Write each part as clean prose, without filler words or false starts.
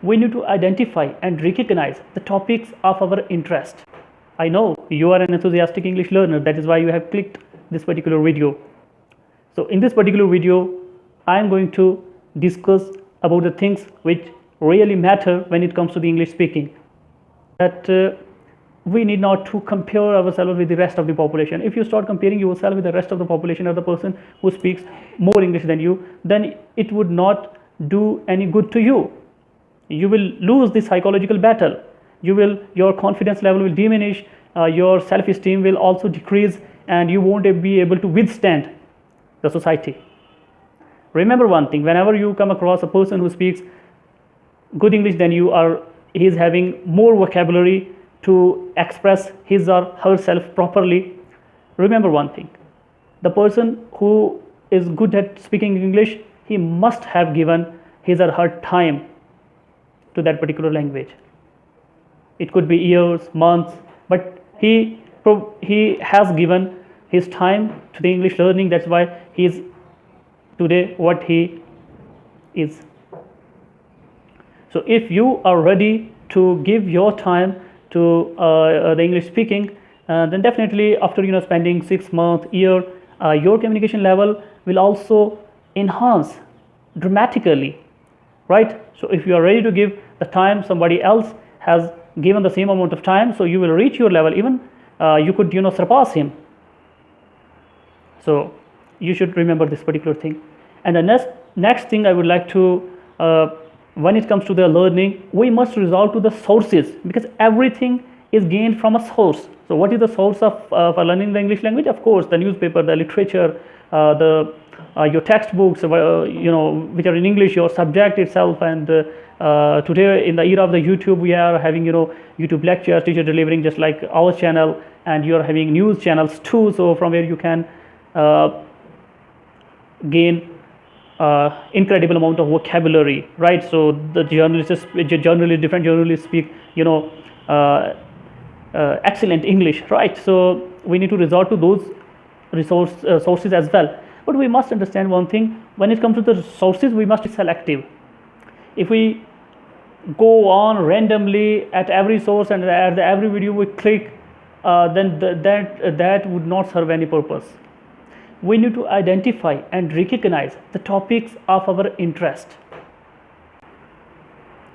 we need to identify and recognize the topics of our interest. I know you are an enthusiastic English learner, that is why you have clicked this particular video. So in this particular video, I am going to discuss about the things which really matter when it comes to the English speaking. That we need not to compare ourselves with the rest of the population. If you start comparing yourself with the rest of the population or the person who speaks more English than you, then it would not do any good to you. You will lose the psychological battle. Your confidence level will diminish, your self-esteem will also decrease, and you won't be able to withstand the society. Remember one thing: whenever you come across a person who speaks good English than you, or he is having more vocabulary to express his or herself properly, remember one thing: the person who is good at speaking English, he must have given his or her time to that particular language. It could be years, months, but he has given his time to the English learning. That's why he is today what he is. So if you are ready to give your time to the English speaking, then definitely after spending 6 months, year, your communication level will also enhance dramatically, right? So if you are ready to give the time, somebody else has given the same amount of time, so you will reach your level. Even you could surpass him. So you should remember this particular thing. And the next thing I would like to when it comes to the learning, we must resort to the sources, because everything is gained from a source. So what is the source of learning the English language? Of course, the newspaper, the literature, your textbooks, which are in English, your subject itself. And today, in the era of the YouTube, we are having YouTube lectures, teacher delivering, just like our channel, and you are having news channels too. So from where you can gain incredible amount of vocabulary, right? So the different journalists speak excellent English, right? So we need to resort to those sources as well. But we must understand one thing: when it comes to the sources, we must be selective. If we go on randomly at every source and at every video we click, then that would not serve any purpose. We need to identify and recognize the topics of our interest.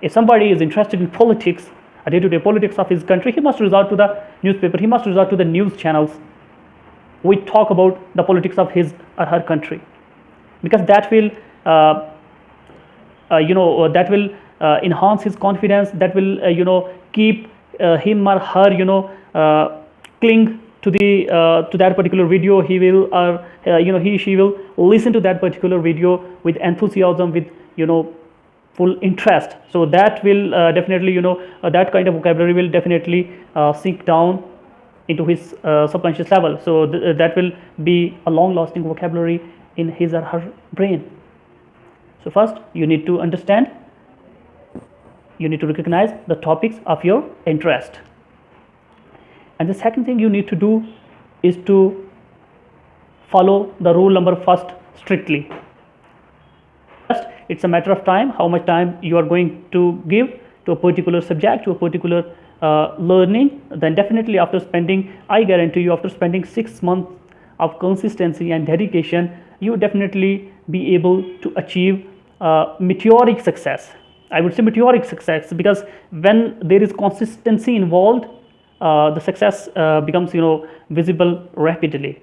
If somebody is interested in politics, day-to-day politics of his country, he must resort to the newspaper, he must resort to the news channels. We talk about the politics of his or her country, because that will enhance his confidence, that will keep him or her cling to that particular video. He will she will listen to that particular video with enthusiasm, with full interest. So that will definitely that kind of vocabulary will definitely sink down into his subconscious level. So that will be a long lasting vocabulary in his or her brain. So first you need to understand, you need to recognize the topics of your interest. And the second thing you need to do is to follow the rule number first strictly. First, it's a matter of time, how much time you are going to give to a particular subject, to a particular learning. Then definitely I guarantee you, after spending 6 months of consistency and dedication, you definitely be able to achieve meteoric success. I would say meteoric success, because when there is consistency involved, the success becomes visible rapidly.